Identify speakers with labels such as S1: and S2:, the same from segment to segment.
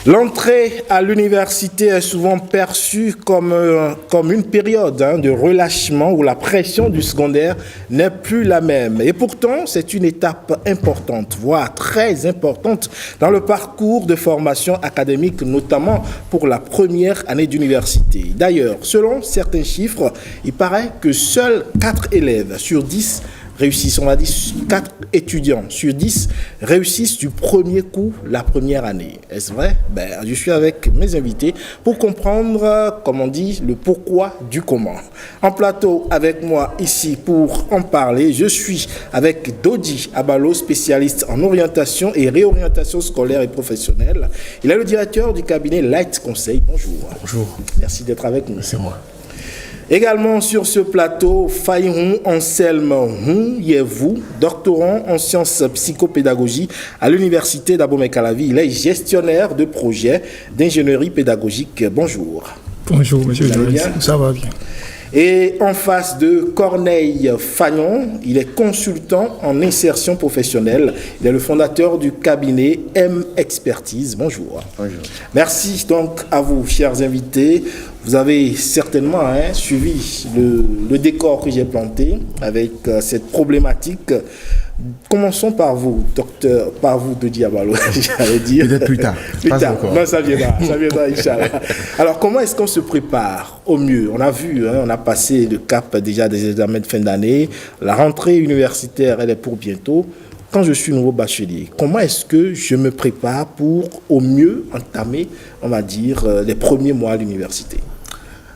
S1: L'entrée à l'université est souvent perçue comme une période de relâchement où la pression du secondaire n'est plus la même. Et pourtant, c'est une étape importante, voire très importante dans le parcours de formation académique, notamment pour la première année d'université. D'ailleurs, selon certains chiffres, il paraît que seuls 4 élèves sur 10 réussissent, on va dire 4 étudiants sur 10 réussissent du premier coup la première année. Est-ce vrai? Je suis avec mes invités pour comprendre, comme on dit, le pourquoi du comment. En plateau avec moi ici pour en parler, je suis avec Dodi Abalo, spécialiste en orientation et réorientation scolaire et professionnelle. Il est le directeur du cabinet Light Conseil. Bonjour.
S2: Bonjour.
S1: Merci d'être avec nous.
S2: C'est moi.
S1: Également sur ce plateau, Faïhon Anselme Yevou, doctorant en sciences psychopédagogie à l'université d'Abomey-Calavi. Il est gestionnaire de projets d'ingénierie pédagogique. Bonjour.
S3: Bonjour, monsieur le journaliste. Ça va bien.
S1: Et en face de Corneille Fagnon, il est consultant en insertion professionnelle. Il est le fondateur du cabinet M Expertise. Bonjour.
S2: Bonjour.
S1: Merci donc à vous, chers invités. Vous avez certainement suivi le décor que j'ai planté avec cette problématique. Commençons par vous, docteur, par vous, Dodi Abalo, j'allais dire.
S2: Peut-être plus tard.
S1: Plus tard. Non, ça viendra, Inch'Allah. Alors, comment est-ce qu'on se prépare au mieux? On a vu, on a passé le cap déjà des examens de fin d'année. La rentrée universitaire, elle est pour bientôt. Quand je suis nouveau bachelier, comment est-ce que je me prépare pour au mieux entamer, on va dire, les premiers mois à l'université?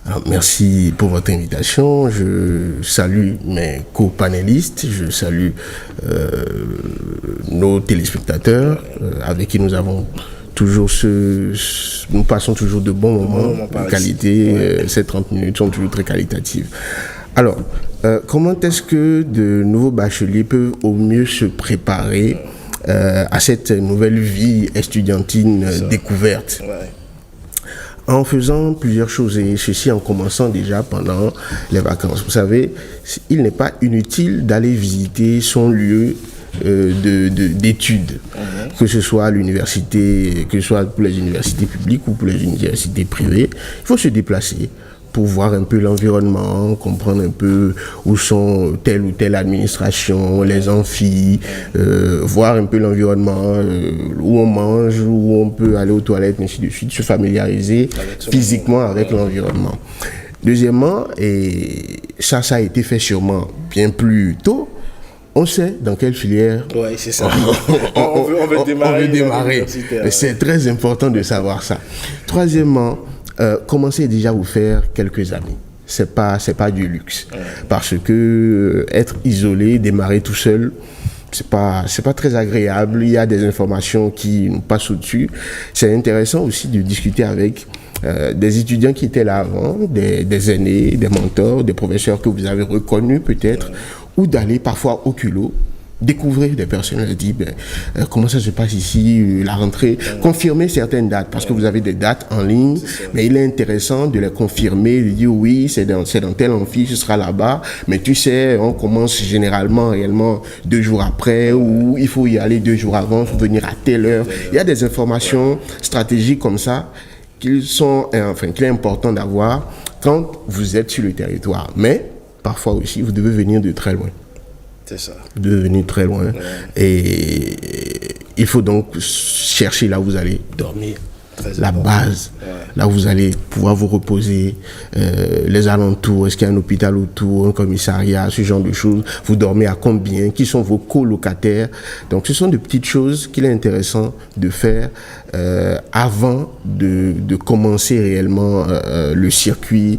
S2: Alors, merci pour votre invitation. Je salue mes co-panélistes, je salue nos téléspectateurs avec qui nous avons toujours nous passons toujours de bons moments de qualité. Ces 30 minutes sont toujours très qualitatives. Alors, comment est-ce que de nouveaux bacheliers peuvent au mieux se préparer à cette nouvelle vie estudiantine découverte? En faisant plusieurs choses, et ceci en commençant déjà pendant les vacances. Vous savez, il n'est pas inutile d'aller visiter son lieu d'études, que ce soit à l'université, que ce soit pour les universités publiques ou pour les universités privées. Il faut se déplacer pour voir un peu l'environnement, comprendre un peu où sont telle ou telle administration, les amphis, voir un peu l'environnement, où on mange, où on peut aller aux toilettes, ainsi de suite, se familiariser physiquement avec l'environnement. Deuxièmement, et ça a été fait sûrement bien plus tôt, on sait dans quelle filière
S1: c'est ça. on veut démarrer.
S2: C'est très important de savoir ça. Troisièmement, commencez déjà à vous faire quelques amis. C'est pas du luxe. Parce que être isolé, démarrer tout seul, c'est pas très agréable. Il y a des informations qui nous passent au-dessus. C'est intéressant aussi de discuter avec des étudiants qui étaient là avant, des aînés, des mentors, des professeurs que vous avez reconnus peut-être, ou d'aller parfois au culot, découvrir des personnes, dire comment ça se passe ici, la rentrée, confirmer certaines dates, parce que vous avez des dates en ligne, mais il est intéressant de les confirmer, de dire oui, c'est dans tel amphi, ce sera là-bas, mais tu sais, on commence généralement, réellement, 2 jours après, ou il faut y aller 2 jours avant, il faut venir à telle heure. Il y a des informations stratégiques comme ça, qu'il est important d'avoir quand vous êtes sur le territoire. Mais, parfois aussi, vous devez venir de très loin.
S1: C'est ça.
S2: De venir très loin. Et il faut donc chercher là où vous allez dormir. La base, là où vous allez pouvoir vous reposer, les alentours, est-ce qu'il y a un hôpital autour, un commissariat, ce genre de choses, vous dormez à combien, qui sont vos colocataires. Donc ce sont de petites choses qu'il est intéressant de faire avant de commencer réellement le circuit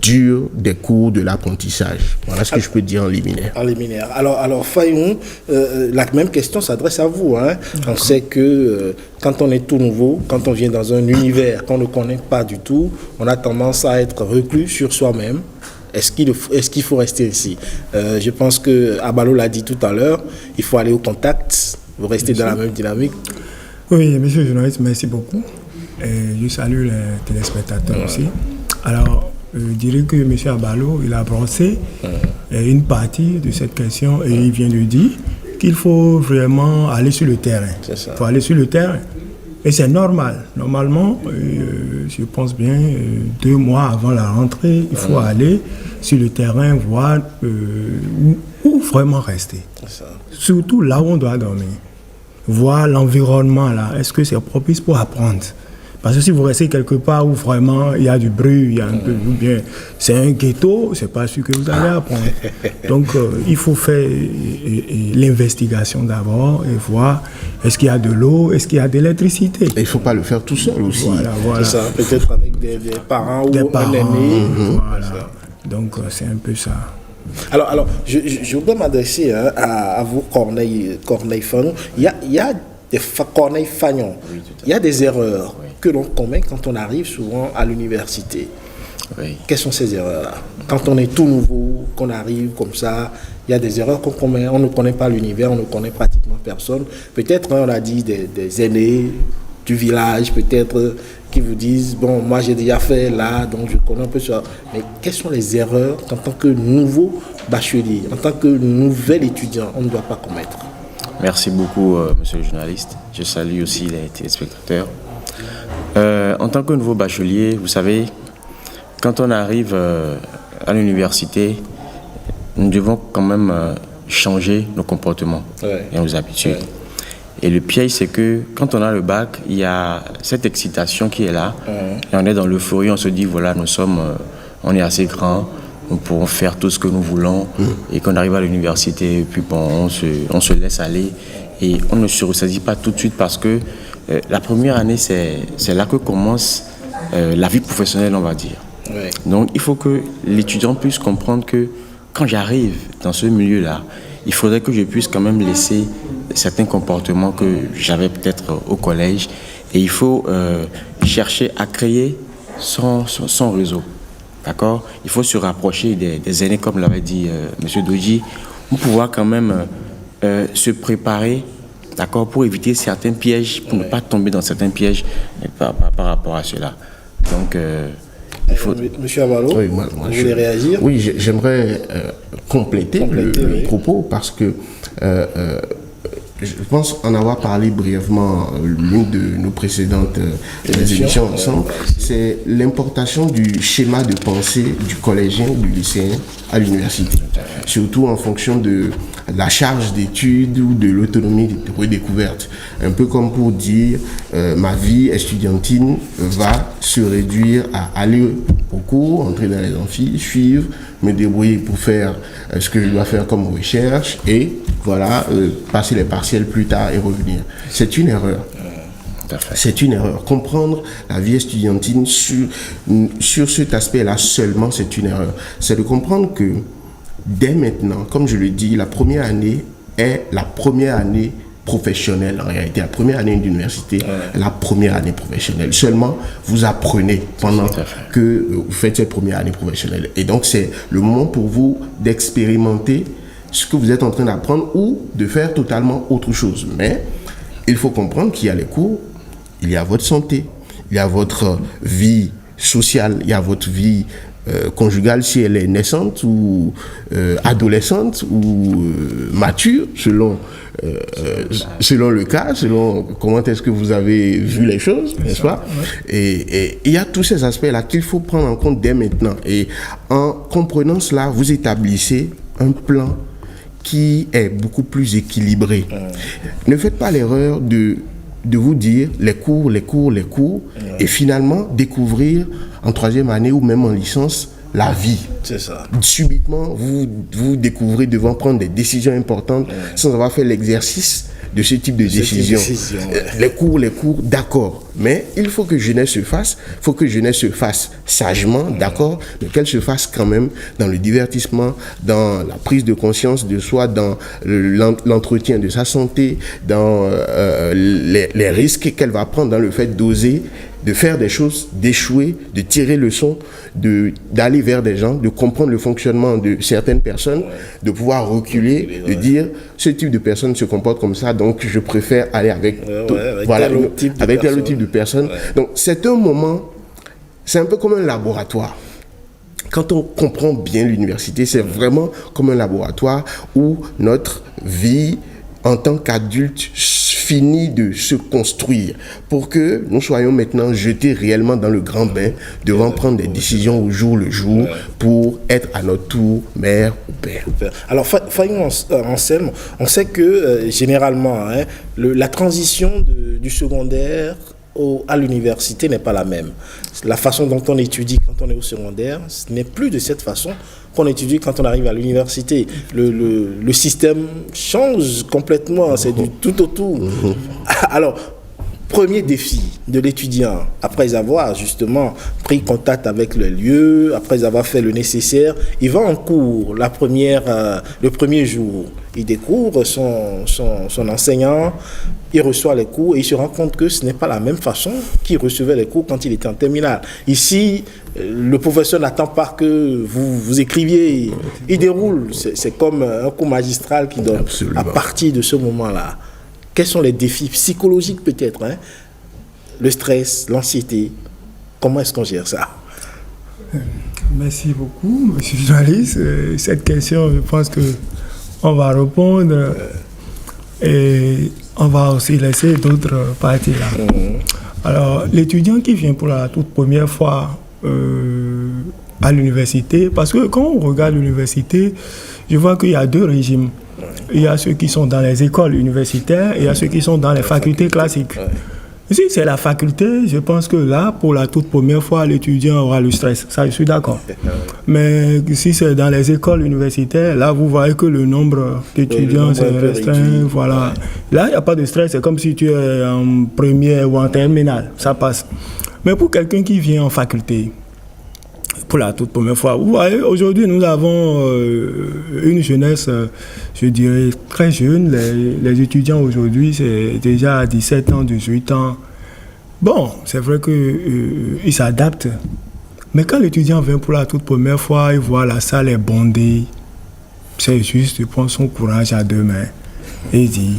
S2: dur des cours de l'apprentissage. Voilà ce que je peux dire en liminaire.
S1: Alors Faïhon, la même question s'adresse à vous. On sait que quand on est tout nouveau, quand on vient dans un univers qu'on ne connaît pas du tout, on a tendance à être reclus sur soi-même. Est-ce qu'il faut rester ici? Je pense que Abalo l'a dit tout à l'heure, il faut aller au contact, vous restez dans la même dynamique.
S3: Oui, monsieur le journaliste, merci beaucoup. Je salue les téléspectateurs aussi. Alors, je dirais que monsieur Abalo, il a brossé une partie de cette question et il vient de dire qu'il faut vraiment aller sur le terrain. Il faut aller sur le terrain. Et c'est normal. Normalement, je pense bien, 2 mois avant la rentrée, il faut aller sur le terrain, voir où vraiment rester. Surtout là où on doit dormir. Voir l'environnement là. Est-ce que c'est propice pour apprendre? Parce que si vous restez quelque part où vraiment il y a du bruit, il y a un peu, ou bien c'est un ghetto, c'est pas sûr que vous allez apprendre. Donc il faut faire l'investigation d'abord et voir est-ce qu'il y a de l'eau, est-ce qu'il y a de l'électricité.
S2: Et il ne faut pas le faire tout seul aussi.
S3: Voilà.
S1: C'est ça, peut-être avec des parents ou un aîné.
S3: Voilà. Donc c'est un peu ça.
S1: Alors je voudrais m'adresser à vous, Corneille Fagnon. Il y a des Corneille Fagnon. Il y a des erreurs que l'on commet quand on arrive souvent à l'université.
S4: Oui.
S1: Quelles sont ces erreurs-là? Quand on est tout nouveau, qu'on arrive comme ça, il y a des erreurs qu'on commet. On ne connaît pas l'univers, on ne connaît pratiquement personne. Peut-être, on a dit des aînés du village, peut-être, qui vous disent, bon, moi j'ai déjà fait là, donc je connais un peu ça. Mais quelles sont les erreurs qu'en tant que nouveau bachelier, en tant que nouvel étudiant, on ne doit pas commettre?
S4: Merci beaucoup, monsieur le journaliste. Je salue aussi les téléspectateurs. En tant que nouveau bachelier, vous savez, quand on arrive à l'université, nous devons quand même changer nos comportements et nos habitudes. Et le piège, c'est que quand on a le bac, il y a cette excitation qui est là. Et on est dans l'euphorie, on se dit, voilà, on est assez grand, nous pourrons faire tout ce que nous voulons. Et quand on arrive à l'université, et puis bon, on se laisse aller. Et on ne se ressaisit pas tout de suite parce que la première année, c'est là que commence la vie professionnelle, on va dire. Donc, il faut que l'étudiant puisse comprendre que quand j'arrive dans ce milieu-là, il faudrait que je puisse quand même laisser certains comportements que j'avais peut-être au collège. Et il faut chercher à créer son réseau. D'accord? Il faut se rapprocher des aînés, comme l'avait dit M. Doji, pour pouvoir quand même se préparer, d'accord, pour éviter certains pièges, pour ne pas tomber dans certains pièges par rapport à cela. Donc, il faut...
S1: Monsieur Abalo,
S2: oui,
S1: vous voulez réagir?
S2: Oui, j'aimerais compléter le propos parce que je pense en avoir parlé brièvement l'une de nos précédentes émissions ensemble. C'est l'importation du schéma de pensée du collégien ou du lycéen à l'université. Surtout en fonction de la charge d'études ou de l'autonomie de redécouverte. Un peu comme pour dire ma vie estudiantine va se réduire à aller au cours, entrer dans les amphis, suivre, me débrouiller pour faire ce que je dois faire comme recherche et voilà, passer les partiels plus tard et revenir. C'est une erreur. C'est une erreur. Comprendre la vie estudiantine sur cet aspect-là seulement, c'est une erreur. C'est de comprendre que dès maintenant, comme je le dis, la première année est la première année professionnelle en réalité. La première année d'université, la première année professionnelle. Seulement, vous apprenez pendant que vous faites cette première année professionnelle. Et donc, c'est le moment pour vous d'expérimenter ce que vous êtes en train d'apprendre ou de faire totalement autre chose. Mais il faut comprendre qu'il y a les cours, il y a votre santé, il y a votre vie sociale, il y a votre vie conjugale si elle est naissante ou adolescente ou mature selon le cas, selon comment est-ce que vous avez vu les choses, n'est-ce pas? Et il y a tous ces aspects-là qu'il faut prendre en compte dès maintenant. Et en comprenant cela, vous établissez un plan qui est beaucoup plus équilibré. Ne faites pas l'erreur de vous dire les cours, et finalement découvrir en troisième année ou même en licence la vie.
S1: C'est ça.
S2: Subitement, vous découvrez devant prendre des décisions importantes sans avoir fait l'exercice de ce type de décision. Les cours, d'accord. Mais il faut que jeunesse se fasse. Il faut que jeunesse se fasse sagement, d'accord, mais qu'elle se fasse quand même dans le divertissement, dans la prise de conscience de soi, dans l'entretien de sa santé, dans les risques qu'elle va prendre dans le fait d'oser, de faire des choses, d'échouer, de tirer leçon, d'aller vers des gens, de comprendre le fonctionnement de certaines personnes, de pouvoir reculer, de dire ce type de personne se comporte comme ça, donc je préfère aller avec tel autre type de personne. Donc c'est un moment, c'est un peu comme un laboratoire. Quand on comprend bien l'université, c'est vraiment comme un laboratoire où notre vie en tant qu'adulte fini de se construire pour que nous soyons maintenant jetés réellement dans le grand bain, devant prendre des décisions au jour le jour pour être à notre tour mère ou père.
S1: Alors, Fayou Anselme, on sait que généralement, la transition du secondaire à l'université n'est pas la même. La façon dont on étudie quand on est au secondaire, ce n'est plus de cette façon qu'on étudie quand on arrive à l'université. Le système change complètement, c'est du tout au tout. Alors, premier défi de l'étudiant, après avoir justement pris contact avec le lieu, après avoir fait le nécessaire, il va en cours le premier jour. Il découvre son enseignant, il reçoit les cours et il se rend compte que ce n'est pas la même façon qu'il recevait les cours quand il était en terminale. Ici, le professeur n'attend pas que vous écriviez, il déroule. C'est comme un cours magistral qui donne.
S2: Absolument.
S1: À partir de ce moment-là, quels sont les défis psychologiques peut-être, le stress, l'anxiété, comment est-ce qu'on gère ça?
S3: Merci beaucoup, monsieur le journaliste. Cette question, je pense qu'on va répondre et on va aussi laisser d'autres parties là. Alors, l'étudiant qui vient pour la toute première fois à l'université, parce que quand on regarde l'université, je vois qu'il y a deux régimes. Il y a ceux qui sont dans les écoles universitaires et il y a ceux qui sont dans les facultés classiques. Si c'est la faculté, je pense que là, pour la toute première fois, l'étudiant aura le stress. Ça, je suis d'accord. Mais si c'est dans les écoles universitaires, là, vous voyez que le nombre d'étudiants c'est restreint. Voilà. Là, il n'y a pas de stress. C'est comme si tu es en première ou en terminale. Ça passe. Mais pour quelqu'un qui vient en faculté, pour la toute première fois, vous voyez, aujourd'hui, nous avons une jeunesse, je dirais, très jeune. Les étudiants aujourd'hui, c'est déjà à 17 ans, 18 ans. Bon, c'est vrai qu'ils s'adaptent. Mais quand l'étudiant vient pour la toute première fois, il voit la salle est bondée. C'est juste, il prend son courage à deux mains et il dit,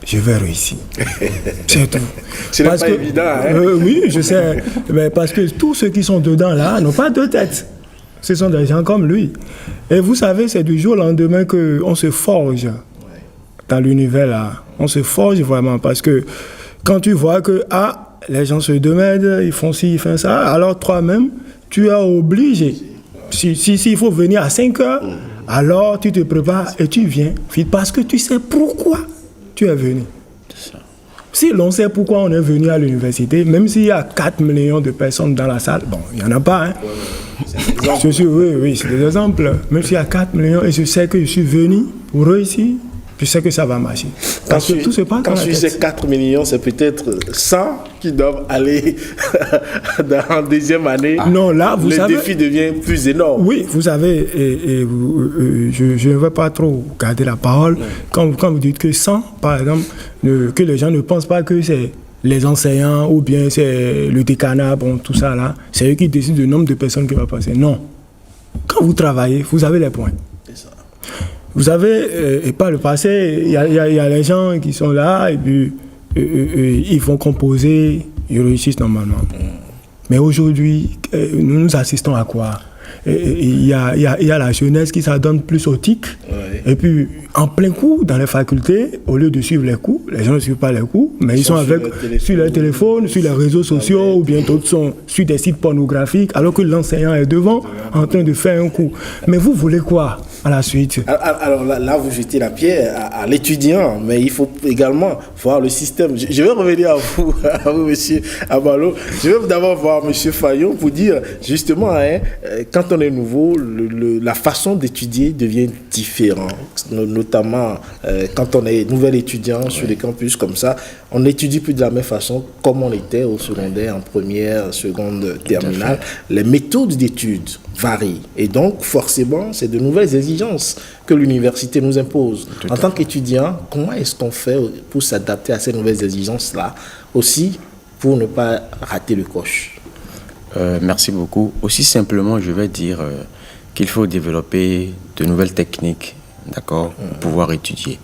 S3: je vais réussir. C'est tout.
S1: Ce n'est pas évident,
S3: oui, je sais. Mais parce que tous ceux qui sont dedans là n'ont pas de tête. Ce sont des gens comme lui. Et vous savez, c'est du jour au lendemain qu'on se forge dans l'univers là. On se forge vraiment parce que quand tu vois que les gens se demandent, ils font ci, ils font ça, alors toi-même, tu es obligé. S'il faut venir à 5 heures, alors tu te prépares et tu viens parce que tu sais pourquoi tu es venu. Si l'on sait pourquoi on est venu à l'université, même s'il y a 4 millions de personnes dans la salle, bon, il n'y en a pas, oui, c'est des exemples. Même s'il y a 4 millions et je sais que je suis venu pour réussir, je sais que ça va marcher. Parce que tout se passe
S1: quand tu sais 4 millions, c'est peut-être 100 qui doivent aller dans la deuxième année.
S3: Non, là, vous savez...
S1: Le défi devient plus énorme.
S3: Oui, vous savez, je ne vais pas trop garder la parole. Quand vous dites que 100, par exemple, que les gens ne pensent pas que c'est les enseignants ou bien c'est le décanat, bon, tout ça là, c'est eux qui décident du nombre de personnes qui vont passer. Non. Quand vous travaillez, vous avez les points. C'est ça. Vous savez, et par le passé, il y a les gens qui sont là et puis ils vont composer, ils réussissent normalement. Mais aujourd'hui, nous assistons à quoi? Il y a la jeunesse qui s'adonne plus au tic. Et puis, en plein coup, dans les facultés, au lieu de suivre les cours, les gens ne suivent pas les cours, mais ils sont sur leur téléphone, sur les réseaux sociaux, ou bien d'autres sont sur des sites pornographiques, alors que l'enseignant est devant, en train de faire un cours. Mais vous voulez quoi à la suite?
S1: Alors là, vous jetez la pierre à l'étudiant, mais il faut également voir le système. Je vais revenir à vous, monsieur Abalo. Je vais d'abord voir monsieur Fayou pour dire, justement, quand on est nouveau, la façon d'étudier devient différente. Notamment quand on est nouvel étudiant sur les campus comme ça, on n'étudie plus de la même façon comme on était au secondaire, en première, seconde, terminale. Les méthodes d'études varient. Et donc, forcément, c'est de nouvelles exigences que l'université nous impose. En tant qu'étudiant, comment est-ce qu'on fait pour s'adapter à ces nouvelles exigences-là, aussi pour ne pas rater le coche?
S4: Merci beaucoup. Aussi simplement, je vais dire qu'il faut développer de nouvelles techniques, d'accord, pour pouvoir étudier.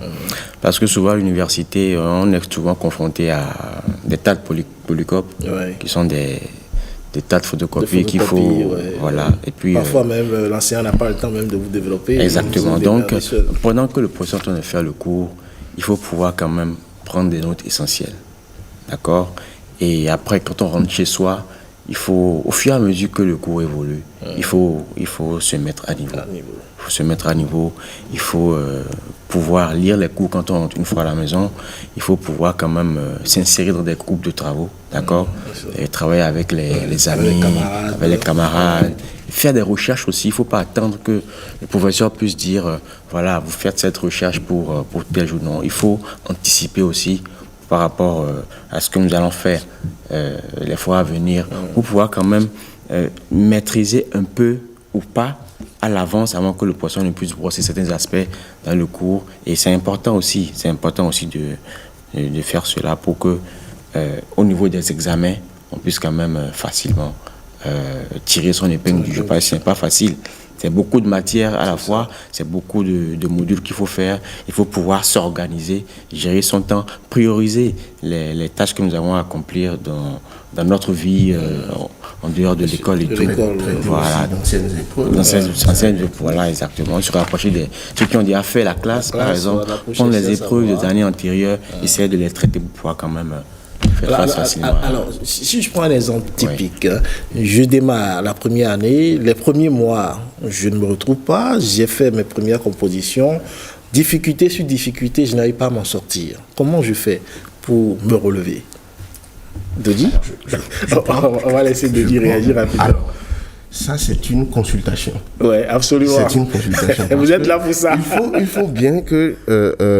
S4: Parce que souvent à l'université, on est souvent confronté à des tas de polycopes qui sont des tas de photocopies qu'il faut... Voilà. Et puis,
S1: parfois même, l'enseignant n'a pas le temps même de vous développer.
S4: Exactement. Donc, pendant que le professeur est en train de faire le cours, il faut pouvoir quand même prendre des notes essentielles. D'accord? Et après, quand on rentre chez soi, il faut, au fur et à mesure que le cours évolue, il faut se mettre à niveau. Il faut se mettre à niveau. Il faut pouvoir lire les cours quand on rentre une fois à la maison. Il faut pouvoir quand même s'insérer dans des groupes de travaux, d'accord? Et travailler avec les amis, avec les camarades. Faire des recherches aussi. Il ne faut pas attendre que le professeur puisse dire, voilà, vous faites cette recherche pour tel jour. Non, il faut anticiper aussi par rapport à ce que nous allons faire les fois à venir, pour pouvoir quand même maîtriser un peu ou pas à l'avance avant que le professeur ne puisse brosser certains aspects dans le cours. Et c'est important aussi de faire cela pour que au niveau des examens, on puisse quand même facilement tirer son épingle du jeu. Parce que ce n'est pas facile. C'est beaucoup de matières à la fois, c'est beaucoup de modules qu'il faut faire. Il faut pouvoir s'organiser, gérer son temps, prioriser les tâches que nous avons à accomplir dans notre vie en dehors de l'école et tout. Voilà, d'anciennes épreuves. Voilà, exactement. Se rapprocher de ceux qui ont déjà fait la classe, par exemple, prendre les épreuves des années antérieures, essayer de les traiter pour pouvoir quand même
S1: alors, si je prends un exemple typique, je démarre la première année, les premiers mois, je ne me retrouve pas, j'ai fait mes premières compositions, difficulté sur difficulté, je n'arrive pas à m'en sortir. Comment je fais pour me relever? Denis, on va laisser Denis réagir rapidement.
S2: Alors, ça, c'est une consultation.
S1: Oui, absolument.
S2: C'est une consultation.
S1: Vous êtes là pour ça.
S2: Il faut bien que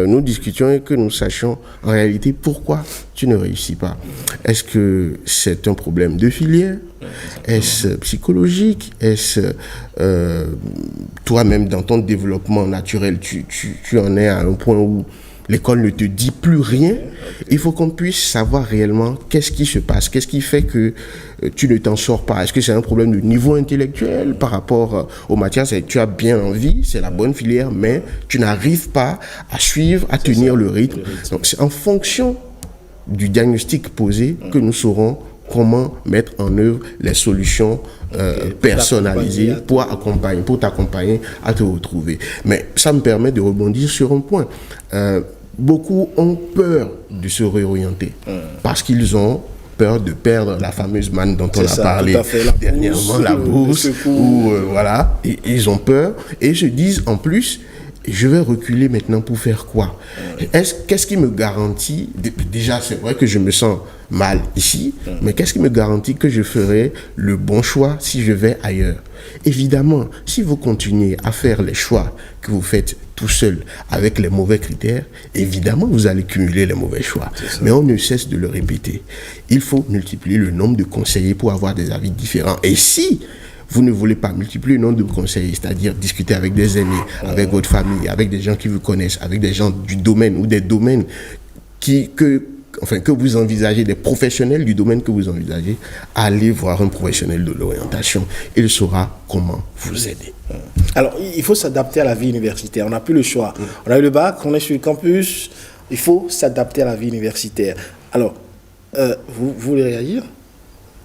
S2: nous discutions et que nous sachions en réalité pourquoi tu ne réussis pas. Est-ce que c'est un problème de filière? Est-ce psychologique? Est-ce toi-même dans ton développement naturel, tu en es à un point où l'école ne te dit plus rien? Il faut qu'on puisse savoir réellement qu'est-ce qui se passe, qu'est-ce qui fait que tu ne t'en sors pas. Est-ce que c'est un problème de niveau intellectuel par rapport aux matières? Tu as bien envie, c'est la bonne filière, mais tu n'arrives pas à suivre, à tenir le rythme. Donc c'est en fonction du diagnostic posé que nous saurons comment mettre en œuvre les solutions personnalisées pour t'accompagner à te retrouver. Mais ça me permet de rebondir sur un point. Beaucoup ont peur de se réorienter parce qu'ils ont peur de perdre la fameuse manne dont on a parlé dernièrement, la bourse, voilà, et ils ont peur et se disent en plus, je vais reculer maintenant pour faire quoi? Qu'est-ce qui me garantit, déjà c'est vrai que je me sens mal ici, mais qu'est-ce qui me garantit que je ferai le bon choix si je vais ailleurs? Évidemment, si vous continuez à faire les choix que vous faites tout seul avec les mauvais critères, évidemment vous allez cumuler les mauvais choix. Mais on ne cesse de le répéter. Il faut multiplier le nombre de conseillers pour avoir des avis différents. Et si vous ne voulez pas multiplier le nombre de conseillers, c'est-à-dire discuter avec des amis, avec votre famille, avec des gens qui vous connaissent, avec des gens du domaine ou des domaines que vous envisagez, des professionnels du domaine que vous envisagez, allez voir un professionnel de l'orientation. Il saura comment vous aider.
S1: Alors, il faut s'adapter à la vie universitaire. On n'a plus le choix. On a eu le bac, on est sur le campus. Il faut s'adapter à la vie universitaire. Alors, vous voulez réagir?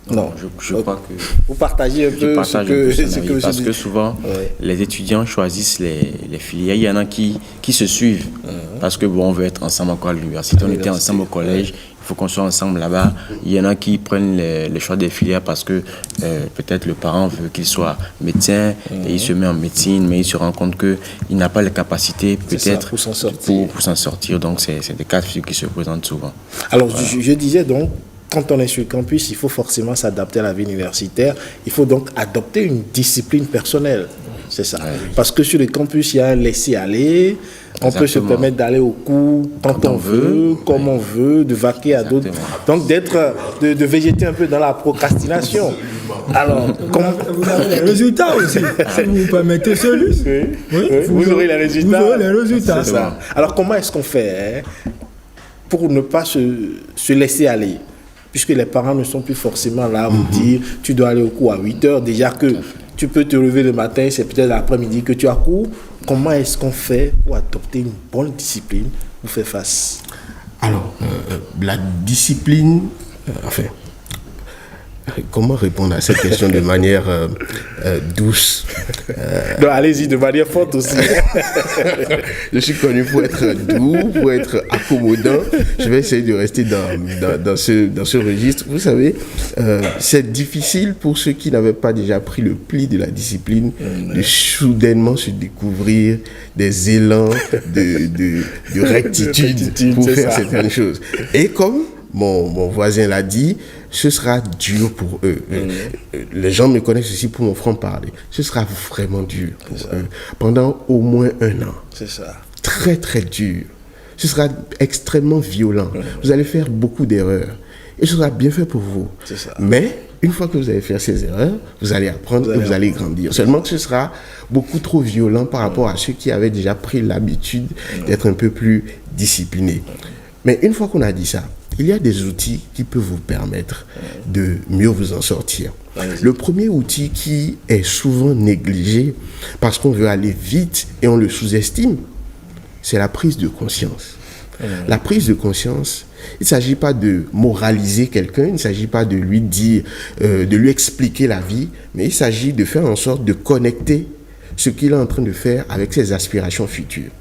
S4: Non, je crois que...
S1: Vous partagez un peu ce que vous
S4: parce que souvent, les étudiants choisissent les filières. Il y en a qui se suivent parce que on veut être ensemble encore à l'université. On était ensemble au collège, il faut qu'on soit ensemble là-bas. Il y en a qui prennent les choix des filières parce que peut-être le parent veut qu'il soit médecin et il se met en médecine, mais il se rend compte qu'il n'a pas les capacités peut-être pour s'en sortir. Donc, c'est des cas de figure qui se présentent souvent.
S1: Alors, voilà. je disais donc, quand on est sur le campus, il faut forcément s'adapter à la vie universitaire. Il faut donc adopter une discipline personnelle. C'est ça. Parce que sur le campus, il y a un laisser-aller. On peut se permettre d'aller au cours quand on veut, comme on veut, de vaquer à d'autres. Donc, de végéter un peu dans la procrastination. Alors,
S3: vous avez les résultats aussi. Si vous vous permettez celui-ci,
S1: vous aurez les résultats.
S3: Vous aurez les résultats.
S1: C'est ça. Alors, comment est-ce qu'on fait pour ne pas se laisser aller? Puisque les parents ne sont plus forcément là à vous dire tu dois aller au cours à 8h, déjà que tu peux te lever le matin, c'est peut-être l'après-midi que tu as cours. Comment est-ce qu'on fait pour adopter une bonne discipline pour faire face?
S2: Alors, la discipline, Comment répondre à cette question de manière douce?
S1: Non, allez-y, de manière forte aussi.
S2: Je suis connu pour être doux, pour être accommodant. Je vais essayer de rester dans ce registre. Vous savez, c'est difficile pour ceux qui n'avaient pas déjà pris le pli de la discipline de soudainement se découvrir des élans de rectitude pour faire certaines choses. Et comme mon voisin l'a dit, ce sera dur pour eux. Les gens me connaissent aussi pour mon franc-parler. Ce sera vraiment dur pour eux. Pendant au moins 1 an.
S1: C'est ça.
S2: Très, très dur. Ce sera extrêmement violent. Vous allez faire beaucoup d'erreurs. Et ce sera bien fait pour vous.
S1: C'est ça.
S2: Mais, une fois que vous allez faire ces erreurs, vous allez apprendre et vous allez grandir. Seulement que ce sera beaucoup trop violent par rapport à ceux qui avaient déjà pris l'habitude d'être un peu plus disciplinés. Mais une fois qu'on a dit ça, il y a des outils qui peuvent vous permettre de mieux vous en sortir. Le premier outil qui est souvent négligé parce qu'on veut aller vite et on le sous-estime, c'est la prise de conscience. La prise de conscience, il ne s'agit pas de moraliser quelqu'un, il ne s'agit pas de lui dire, de lui expliquer la vie, mais il s'agit de faire en sorte de connecter ce qu'il est en train de faire avec ses aspirations futures.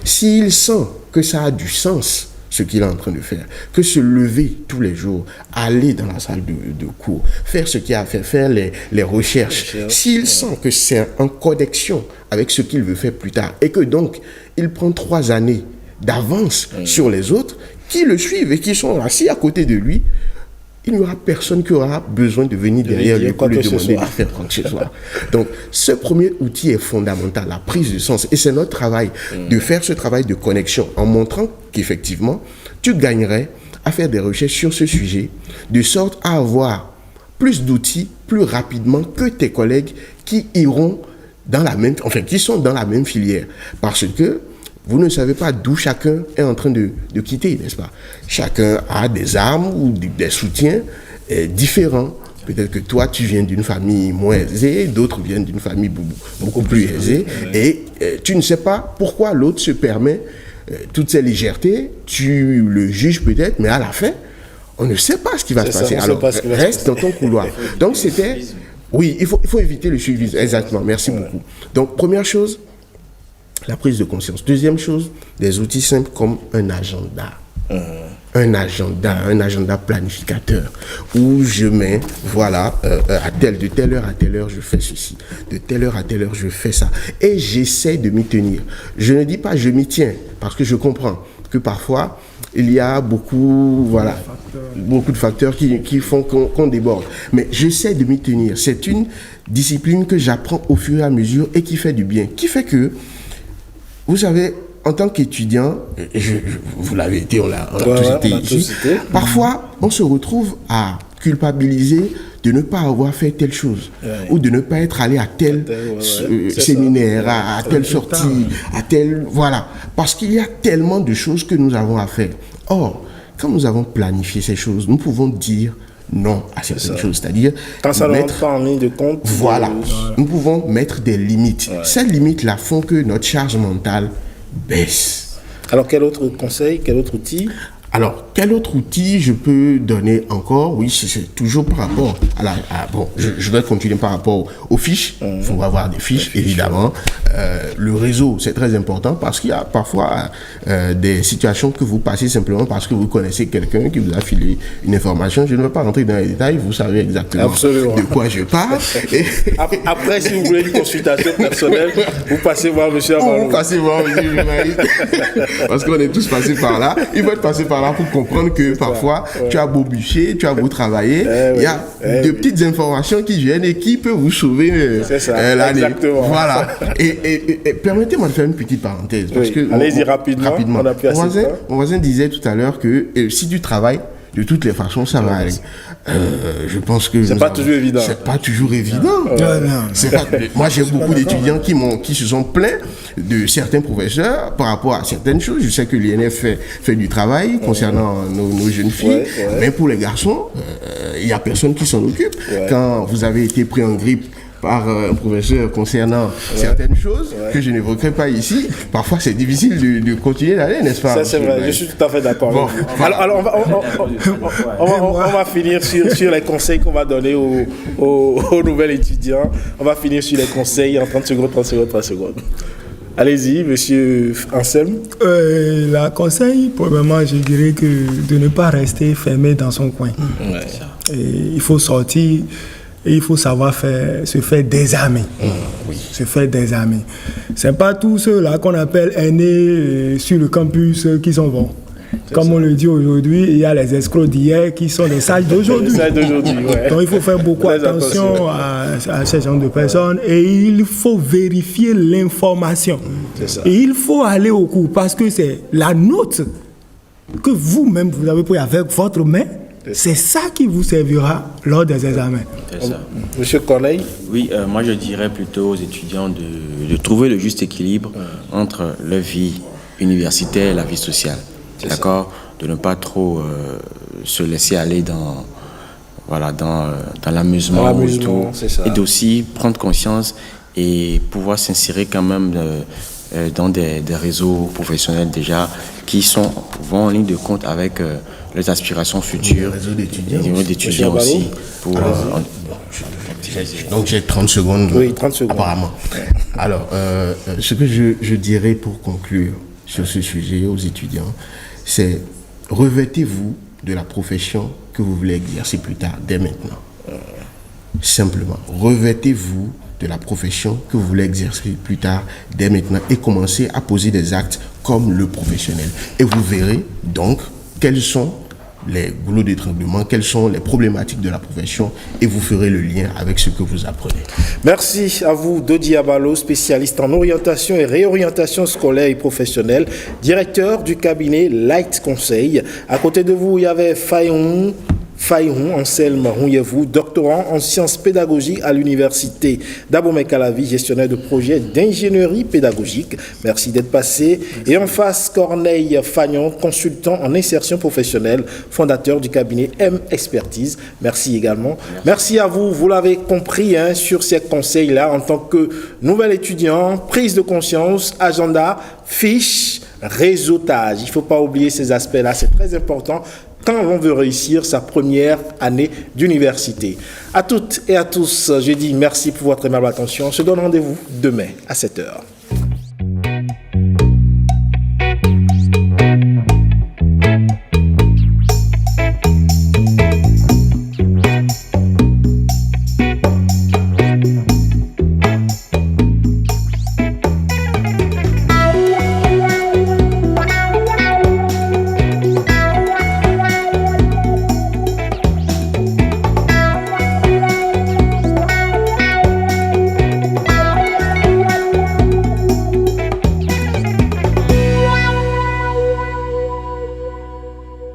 S2: S'il sent que ça a du sens, ce qu'il est en train de faire, que se lever tous les jours, aller dans la salle de cours, faire ce qu'il a à faire les recherches, s'il sent que c'est en connexion avec ce qu'il veut faire plus tard, et que donc il prend 3 années d'avance sur les autres, qui le suivent et qui sont assis à côté de lui, il n'y aura personne qui aura besoin de venir derrière lui pour lui demander de faire quoi que ce soit. Donc, ce premier outil est fondamental, la prise de sens. Et c'est notre travail de faire ce travail de connexion en montrant qu'effectivement, tu gagnerais à faire des recherches sur ce sujet, de sorte à avoir plus d'outils plus rapidement que tes collègues qui iront dans la même, enfin, qui sont dans la même filière. Parce que vous ne savez pas d'où chacun est en train de quitter, n'est-ce pas? Chacun a des armes ou des soutiens différents. Peut-être que toi, tu viens d'une famille moins aisée, d'autres viennent d'une famille beaucoup plus aisée. Et tu ne sais pas pourquoi l'autre se permet toutes ces légèretés. Tu le juges peut-être, mais à la fin, on ne sait pas ce qui va se passer. Alors, reste dans ton couloir. Donc, c'était... Oui, il faut éviter le suivisme. Exactement, merci beaucoup. Donc, première chose, la prise de conscience. Deuxième chose, des outils simples comme un agenda. Un agenda planificateur où je mets, voilà, de telle heure à telle heure, je fais ceci. De telle heure à telle heure, je fais ça. Et j'essaie de m'y tenir. Je ne dis pas je m'y tiens, parce que je comprends que parfois, il y a beaucoup de facteurs qui font qu'on déborde. Mais j'essaie de m'y tenir. C'est une discipline que j'apprends au fur et à mesure et qui fait du bien. Qui fait que, vous savez, en tant qu'étudiant, vous l'avez été, on l'a tous été ici, parfois on se retrouve à culpabiliser de ne pas avoir fait telle chose, ou de ne pas être allé à tel séminaire, à telle sortie, à tel... Voilà. Parce qu'il y a tellement de choses que nous avons à faire. Or, quand nous avons planifié ces choses, nous pouvons dire non à certaines choses, c'est-à-dire
S1: quand ça ne rentre pas en ligne de compte.
S2: Voilà, nous pouvons mettre des limites. Ces limites-là font que notre charge mentale baisse.
S1: Alors, quel autre conseil, quel autre outil?
S2: Alors, quel autre outil je peux donner encore? Oui, c'est toujours par rapport bon, je vais continuer par rapport aux fiches. Il faut avoir des fiches, évidemment. Le réseau, c'est très important parce qu'il y a parfois des situations que vous passez simplement parce que vous connaissez quelqu'un qui vous a filé une information. Je ne vais pas rentrer dans les détails, vous savez exactement de quoi je parle. Et
S1: après, si vous voulez une consultation personnelle, vous passez voir M. Abalo.
S2: Vous passez voir M. Journaliste. Parce qu'on est tous passés par là. Il faut être passé par là pour comprendre que parfois, tu as beau bûcher, tu as beau travailler, il y a de petites informations qui viennent et qui peuvent vous sauver l'année.
S1: Exactement.
S2: Voilà. Et permettez-moi de faire une petite parenthèse. Parce que
S1: allez-y rapidement. On a plus assez de temps.
S2: Mon voisin disait tout à l'heure que si tu travailles, de toutes les façons, ça va aller. Je pense que
S1: c'est pas toujours évident.
S2: C'est pas toujours évident. Moi, j'ai beaucoup d'étudiants qui se sont plaints de certains professeurs par rapport à certaines choses. Je sais que l'INF fait du travail concernant nos jeunes filles, mais pour les garçons, il y a personne qui s'en occupe. Quand vous avez été pris en grippe, par un professeur concernant certaines choses que je n'évoquerai pas ici, parfois c'est difficile de continuer d'aller, n'est-ce pas?
S1: Ça c'est vrai, je suis tout à fait d'accord. Bon, alors on va finir sur les conseils qu'on va donner aux nouveaux étudiants. On va finir sur les conseils en 30 secondes. Allez-y, monsieur Anselme.
S3: La conseil, premièrement, je dirais que de ne pas rester fermé dans son coin. Et il faut sortir et il faut savoir se faire des amis. Se faire des amis. Ce n'est pas tous ceux-là qu'on appelle aînés sur le campus qui sont bons. Comme on le dit aujourd'hui, il y a les escrocs d'hier qui sont les sages d'aujourd'hui. Donc il faut faire beaucoup attention à ce genre de personnes et il faut vérifier l'information. Et il faut aller au cours parce que c'est la note que vous-même vous avez pris avec votre main. C'est ça qui vous servira lors des examens.
S1: Monsieur Corneille.
S4: Oui, moi je dirais plutôt aux étudiants de trouver le juste équilibre entre leur vie universitaire et la vie sociale. D'accord, de ne pas trop se laisser aller dans l'amusement et tout, et d'aussi prendre conscience et pouvoir s'insérer quand même dans des réseaux professionnels déjà qui vont en ligne de compte avec les aspirations futures,
S2: les réseaux
S4: d'étudiants aussi.
S2: Donc j'ai 30 secondes,
S1: oui, 30 secondes
S2: apparemment. Alors, ce que je dirais pour conclure sur ce sujet aux étudiants, c'est revêtez-vous de la profession que vous voulez exercer plus tard, dès maintenant. Simplement, revêtez-vous de la profession que vous voulez exercer plus tard, dès maintenant, et commencez à poser des actes comme le professionnel. Et vous verrez donc quels sont les goulots d'étranglement, quelles sont les problématiques de la profession, et vous ferez le lien avec ce que vous apprenez.
S1: Merci à vous, Dodi Abalo, spécialiste en orientation et réorientation scolaire et professionnelle, directeur du cabinet Light Conseil. À côté de vous, il y avait Fayoun Anselme Rouillevou, doctorant en sciences pédagogiques à l'université d'Abomey-Calavi, gestionnaire de projets d'ingénierie pédagogique. Merci d'être passé. Et en face, Corneille Fagnon, consultant en insertion professionnelle, fondateur du cabinet M Expertise. Merci également. Merci à vous, vous l'avez compris, sur ces conseils-là en tant que nouvel étudiant, prise de conscience, agenda, fiche, réseautage. Il ne faut pas oublier ces aspects-là, c'est très important quand on veut réussir sa première année d'université. À toutes et à tous, je dis merci pour votre aimable attention. On se donne rendez-vous demain à 7h.